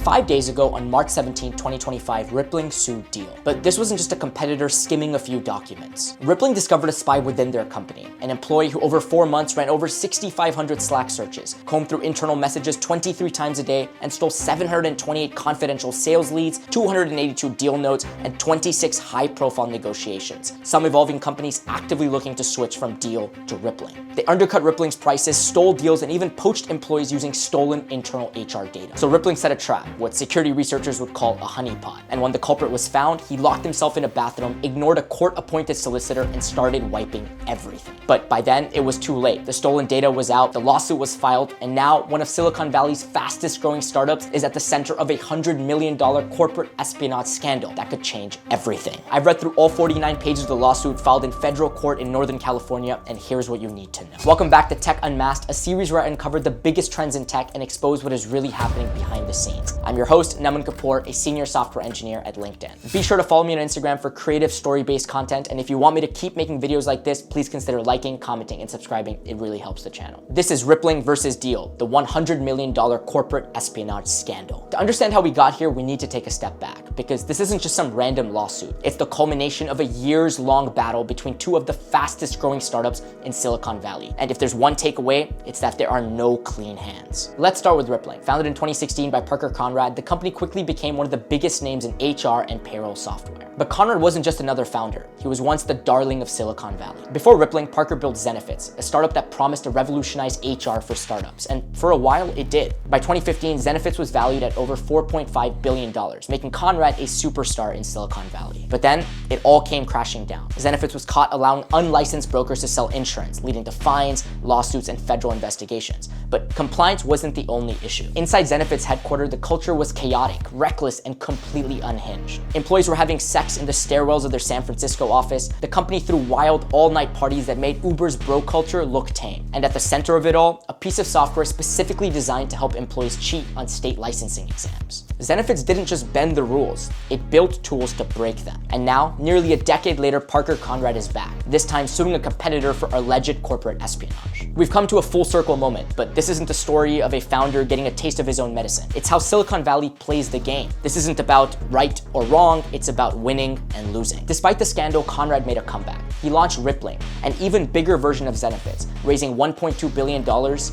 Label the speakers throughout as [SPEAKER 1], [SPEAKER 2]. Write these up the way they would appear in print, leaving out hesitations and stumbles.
[SPEAKER 1] 5 days ago, on March 17, 2025, Rippling sued Deel. But this wasn't just a competitor skimming a few documents. Rippling discovered a spy within their company, an employee who over 4 months ran over 6,500 Slack searches, combed through internal messages 23 times a day, and stole 728 confidential sales leads, 282 deal notes, and 26 high-profile negotiations, some involving companies actively looking to switch from Deel to Rippling. They undercut Rippling's prices, stole deals, and even poached employees using stolen internal HR data. So Rippling set a trap, what security researchers would call a honeypot. And when the culprit was found, he locked himself in a bathroom, ignored a court-appointed solicitor, and started wiping everything. But by then, it was too late. The stolen data was out, the lawsuit was filed, and now one of Silicon Valley's fastest-growing startups is at the center of a $100 million corporate espionage scandal that could change everything. I've read through all 49 pages of the lawsuit filed in federal court in Northern California, and here's what you need to know. Welcome back to Tech Unmasked, a series where I uncover the biggest trends in tech and expose what is really happening behind the scenes. I'm your host, Naman Kapoor, a senior software engineer at LinkedIn. Be sure to follow me on Instagram for creative story-based content, and if you want me to keep making videos like this, please consider liking, commenting, and subscribing. It really helps the channel. This is Rippling versus Deel, the $100 million corporate espionage scandal. To understand how we got here, we need to take a step back, because this isn't just some random lawsuit. It's the culmination of a years-long battle between two of the fastest-growing startups in Silicon Valley. And if there's one takeaway, it's that there are no clean hands. Let's start with Rippling. Founded in 2016 by Parker Conrad, the company quickly became one of the biggest names in HR and payroll software. But Conrad wasn't just another founder. He was once the darling of Silicon Valley. Before Rippling, Parker built Zenefits, a startup that promised to revolutionize HR for startups. And for a while, it did. By 2015, Zenefits was valued at over $4.5 billion, making Conrad a superstar in Silicon Valley. But then, it all came crashing down. Zenefits was caught allowing unlicensed brokers to sell insurance, leading to fines, lawsuits, and federal investigations. But compliance wasn't the only issue. Inside Zenefits' headquarters, the culture was chaotic, reckless, and completely unhinged. Employees were having sex in the stairwells of their San Francisco office. The company threw wild all-night parties that made Uber's bro culture look tame. And at the center of it all, a piece of software specifically designed to help employees cheat on state licensing exams. Zenefits didn't just bend the rules, it built tools to break them. And now, nearly a decade later, Parker Conrad is back, this time suing a competitor for alleged corporate espionage. We've come to a full circle moment, but this isn't the story of a founder getting a taste of his own medicine. It's how Silicon Valley plays the game. This isn't about right or wrong, it's about winning and losing. Despite the scandal, Conrad made a comeback. He launched Rippling, an even bigger version of Zenefits, raising $1.2 billion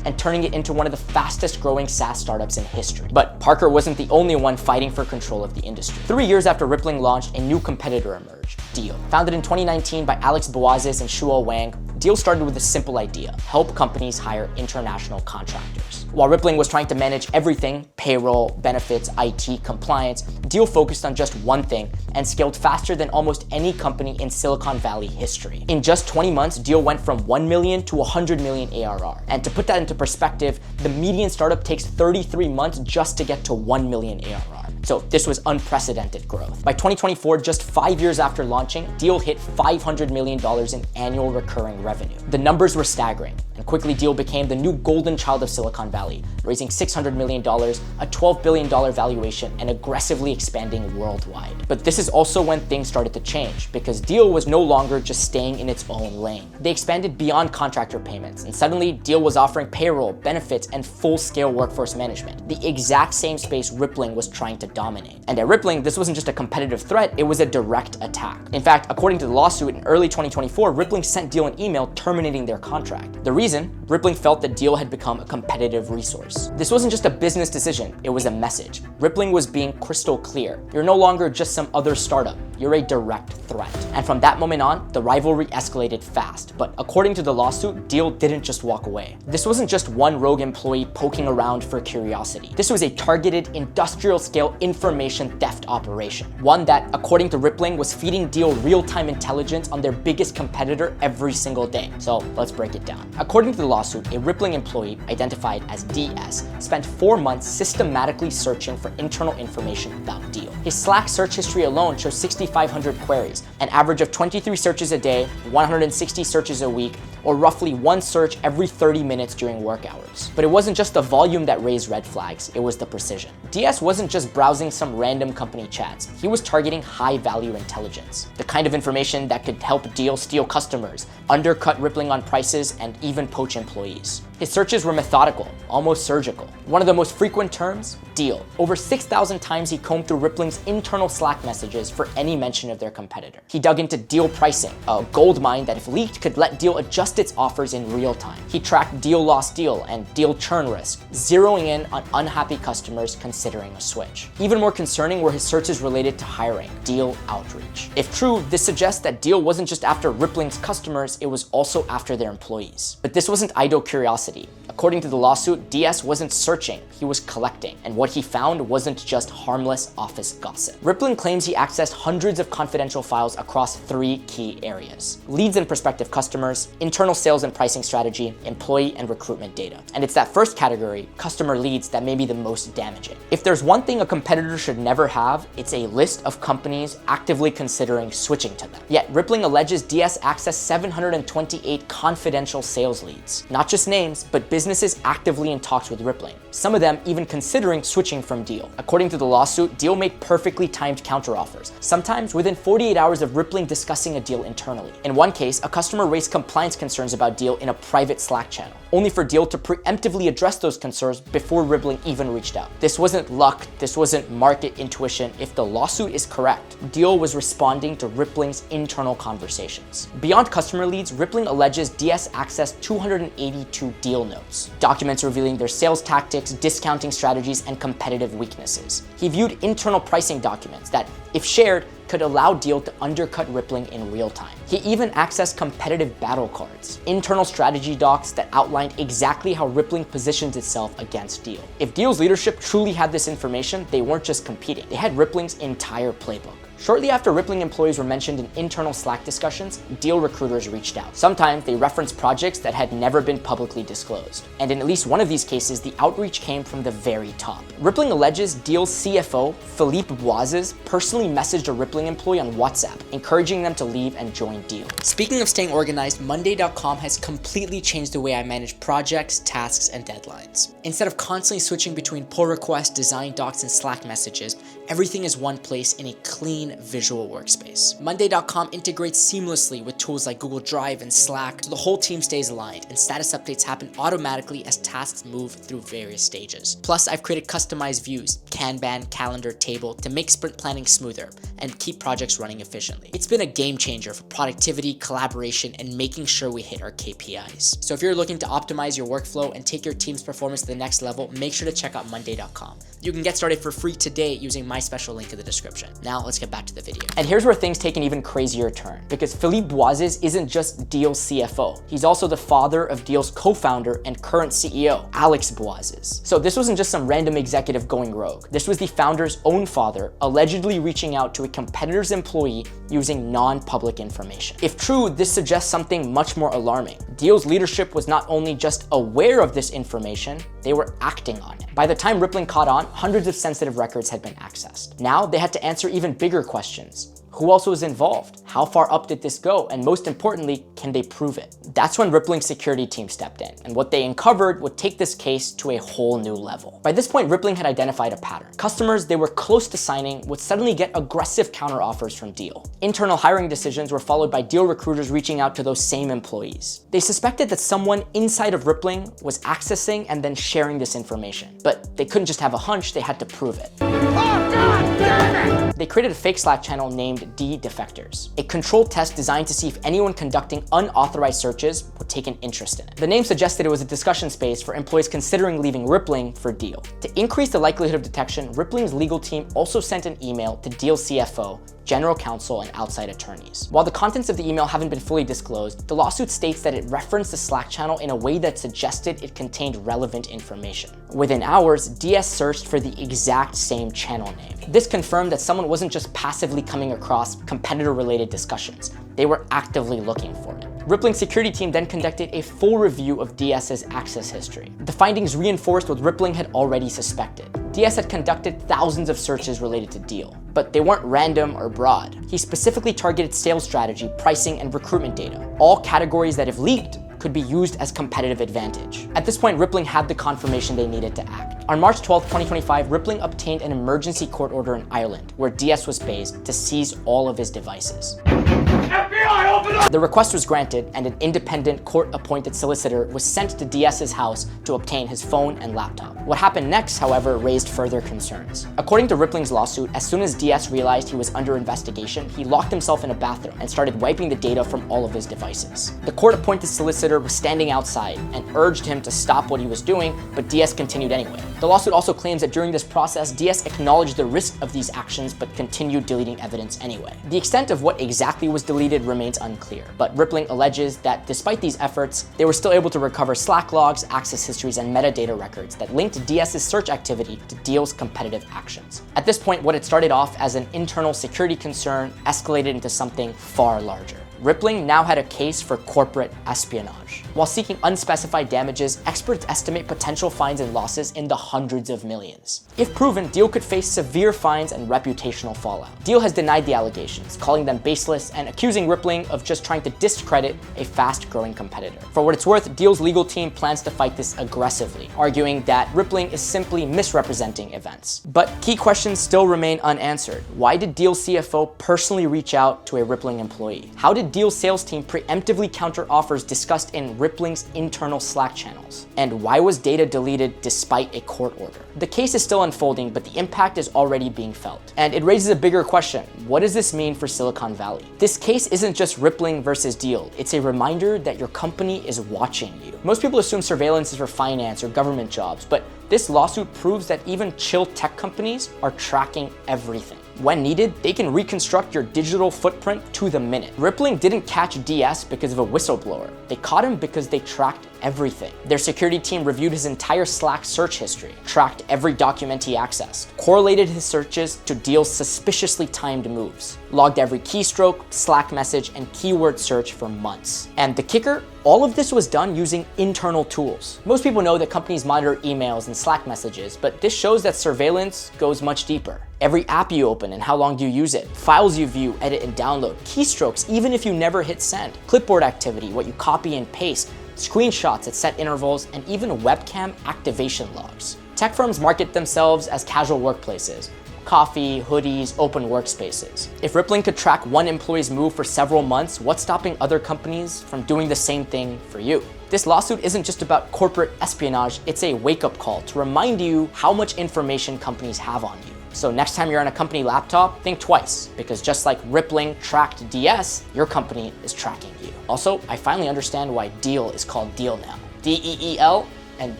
[SPEAKER 1] and turning it into one of the fastest growing SaaS startups in history. But Parker wasn't the only one fighting for control of the industry. 3 years after Rippling launched, a new competitor emerged, Deel. Founded in 2019 by Alex Boazis and Shuo Wang, Deel started with a simple idea: help companies hire international contractors. While Rippling was trying to manage everything, payroll, benefits, IT, compliance, Deel focused on just one thing and scaled faster than almost any company in Silicon Valley history. In just 20 months, Deel went from 1 million to 100 million ARR. And to put that into perspective, the median startup takes 33 months just to get to 1 million ARR. So this was unprecedented growth. By 2024, just 5 years after launching, Deel hit $500 million in annual recurring revenue. The numbers were staggering, and quickly Deel became the new golden child of Silicon Valley, raising $600 million, a $12 billion valuation, and aggressively expanding worldwide. But this is also when things started to change, because Deel was no longer just staying in its own lane. They expanded beyond contractor payments, and suddenly Deel was offering payroll, benefits, and full-scale workforce management, the exact same space Rippling was trying to dominate. And at Rippling, this wasn't just a competitive threat, it was a direct attack. In fact, according to the lawsuit, in early 2024, Rippling sent Deel an email terminating their contract. The reason? Rippling felt that Deel had become a competitive resource. This wasn't just a business decision, it was a message. Rippling was being crystal clear. You're no longer just some other startup, you're a direct threat. And from that moment on, the rivalry escalated fast. But according to the lawsuit, Deel didn't just walk away. This wasn't just one rogue employee poking around for curiosity. This was a targeted, industrial-scale information theft operation. One that, according to Rippling, was feeding Deel real-time intelligence on their biggest competitor every single day. So let's break it down. According to the lawsuit, a Rippling employee, identified as DS, spent 4 months systematically searching for internal information about Deel. His Slack search history alone shows 6,500 queries, an average of 23 searches a day, 160 searches a week, or roughly one search every 30 minutes during work hours. But it wasn't just the volume that raised red flags, it was the precision. DS wasn't just browsing some random company chats, he was targeting high-value intelligence. The kind of information that could help Deel steal customers, undercut Rippling on prices, and even poach employees. His searches were methodical, almost surgical. One of the most frequent terms, Deel. Over 6,000 times he combed through Rippling's internal Slack messages for any mention of their competitor. He dug into Deel pricing, a gold mine that if leaked could let Deel adjust its offers in real time. He tracked Deel lost deal and Deel churn risk, zeroing in on unhappy customers considering a switch. Even more concerning were his searches related to hiring, Deel outreach. If true, this suggests that Deel wasn't just after Rippling's customers, it was also after their employees. But this wasn't idle curiosity. According to the lawsuit, DS wasn't searching, he was collecting, and what he found wasn't just harmless office gossip. Rippling claims he accessed hundreds of confidential files across 3 key areas: leads and prospective customers, internal sales and pricing strategy, employee and recruitment data. And it's that first category, customer leads, that may be the most damaging. If there's one thing a competitor should never have, it's a list of companies actively considering switching to them. Yet Rippling alleges DS accessed 728 confidential sales leads. Not just names, but businesses actively in talks with Rippling, some of them even considering switching from Deel. According to the lawsuit, Deel made perfectly timed counteroffers, sometimes within 48 hours of Rippling discussing a deal internally. In one case, a customer raised compliance concerns about Deel in a private Slack channel, only for Deel to preemptively address those concerns before Rippling even reached out. This wasn't luck, this wasn't market intuition. If the lawsuit is correct, Deel was responding to Rippling's internal conversations. Beyond customer leads, Rippling alleges DS accessed 282 Deel notes, documents revealing their sales tactics, discounting strategies, and competitive weaknesses. He viewed internal pricing documents that, if shared, could allow Deel to undercut Rippling in real time. He even accessed competitive battle cards, internal strategy docs that outlined exactly how Rippling positions itself against Deel. If Deel's leadership truly had this information, they weren't just competing, they had Rippling's entire playbook. Shortly after Rippling employees were mentioned in internal Slack discussions, Deel recruiters reached out. Sometimes they referenced projects that had never been publicly disclosed. And in at least one of these cases, the outreach came from the very top. Rippling alleges Deel's CFO, Philippe Boises, personally messaged a Rippling employee on WhatsApp, encouraging them to leave and join Deel. Speaking of staying organized, Monday.com has completely changed the way I manage projects, tasks, and deadlines. Instead of constantly switching between pull requests, design docs, and Slack messages, everything is one place in a clean, visual workspace. Monday.com integrates seamlessly with tools like Google Drive and Slack, so the whole team stays aligned and status updates happen automatically as tasks move through various stages. Plus, I've created customized views, Kanban, calendar, table to make sprint planning smoother and keep projects running efficiently. It's been a game changer for productivity, collaboration, and making sure we hit our KPIs. So if you're looking to optimize your workflow and take your team's performance to the next level, make sure to check out Monday.com. You can get started for free today using my special link in the description. Now let's get back to the video. And here's where things take an even crazier turn, because Philippe Boises isn't just Deel's CFO. He's also the father of Deel's co-founder and current CEO, Alex Boises. So this wasn't just some random executive going rogue. This was the founder's own father, allegedly reaching out to a competitor's employee using non-public information. If true, this suggests something much more alarming. Deel's leadership was not only just aware of this information, they were acting on it. By the time Rippling caught on, hundreds of sensitive records had been accessed. Now they had to answer even bigger questions. Who else was involved? How far up did this go? And most importantly, can they prove it? That's when Rippling's security team stepped in, and what they uncovered would take this case to a whole new level. By this point, Rippling had identified a pattern. Customers they were close to signing would suddenly get aggressive counteroffers from Deel. Internal hiring decisions were followed by Deel recruiters reaching out to those same employees. They suspected that someone inside of Rippling was accessing and then sharing this information, but they couldn't just have a hunch, they had to prove it. Oh, God damn it! They created a fake Slack channel named D Defectors, a controlled test designed to see if anyone conducting unauthorized searches would take an interest in it. The name suggested it was a discussion space for employees considering leaving Rippling for Deel. To increase the likelihood of detection, Rippling's legal team also sent an email to Deel's CFO, general counsel, and outside attorneys. While the contents of the email haven't been fully disclosed, the lawsuit states that it referenced the Slack channel in a way that suggested it contained relevant information. Within hours, DS searched for the exact same channel name. This confirmed that someone wasn't just passively coming across competitor-related discussions. They were actively looking for it. Rippling's security team then conducted a full review of DS's access history. The findings reinforced what Rippling had already suspected. DS had conducted thousands of searches related to Deel, but they weren't random or broad. He specifically targeted sales strategy, pricing, and recruitment data, all categories that if leaked, could be used as competitive advantage. At this point, Rippling had the confirmation they needed to act. On March 12, 2025, Rippling obtained an emergency court order in Ireland, where DS was based, to seize all of his devices. FBI!
[SPEAKER 2] FBI, open up!
[SPEAKER 1] The request was granted, and an independent court-appointed solicitor was sent to Diaz's house to obtain his phone and laptop. What happened next, however, raised further concerns. According to Rippling's lawsuit, as soon as Diaz realized he was under investigation, he locked himself in a bathroom and started wiping the data from all of his devices. The court-appointed solicitor was standing outside and urged him to stop what he was doing, but Diaz continued anyway. The lawsuit also claims that during this process, Diaz acknowledged the risk of these actions but continued deleting evidence anyway. The extent of what exactly was deleted remains unclear, but Rippling alleges that despite these efforts, they were still able to recover Slack logs, access histories, and metadata records that linked Diaz's search activity to Deel's competitive actions. At this point, what had started off as an internal security concern escalated into something far larger. Rippling now had a case for corporate espionage. While seeking unspecified damages, experts estimate potential fines and losses in the hundreds of millions. If proven, Deel could face severe fines and reputational fallout. Deel has denied the allegations, calling them baseless and accusing Rippling of just trying to discredit a fast-growing competitor. For what it's worth, Deel's legal team plans to fight this aggressively, arguing that Rippling is simply misrepresenting events. But key questions still remain unanswered. Why did Deel's CFO personally reach out to a Rippling employee? How did Deel's sales team preemptively counter offers discussed in Rippling's internal Slack channels? And why was data deleted despite a court order? The case is still unfolding, but the impact is already being felt. And it raises a bigger question. What does this mean for Silicon Valley? This case isn't just Rippling versus Deel. It's a reminder that your company is watching you. Most people assume surveillance is for finance or government jobs, but this lawsuit proves that even chill tech companies are tracking everything. When needed, they can reconstruct your digital footprint to the minute. Rippling didn't catch DS because of a whistleblower. They caught him because they tracked everything. Their security team reviewed his entire Slack search history, tracked every document he accessed, correlated his searches to Deel's suspiciously timed moves, logged every keystroke, Slack message, and keyword search for months. And the kicker? All of this was done using internal tools. Most people know that companies monitor emails and Slack messages, but this shows that surveillance goes much deeper. Every app you open and how long you use it, files you view, edit, and download, keystrokes even if you never hit send, clipboard activity, what you copy and paste, screenshots at set intervals, and even webcam activation logs. Tech firms market themselves as casual workplaces. Coffee, hoodies, open workspaces. If Rippling could track one employee's move for several months, what's stopping other companies from doing the same thing for you? This lawsuit isn't just about corporate espionage, it's a wake-up call to remind you how much information companies have on you. So next time you're on a company laptop, think twice, because just like Rippling tracked DS, your company is tracking you. Also, I finally understand why Deel is called Deel now. D-E-E-L and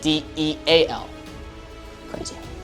[SPEAKER 1] D-E-A-L. Crazy.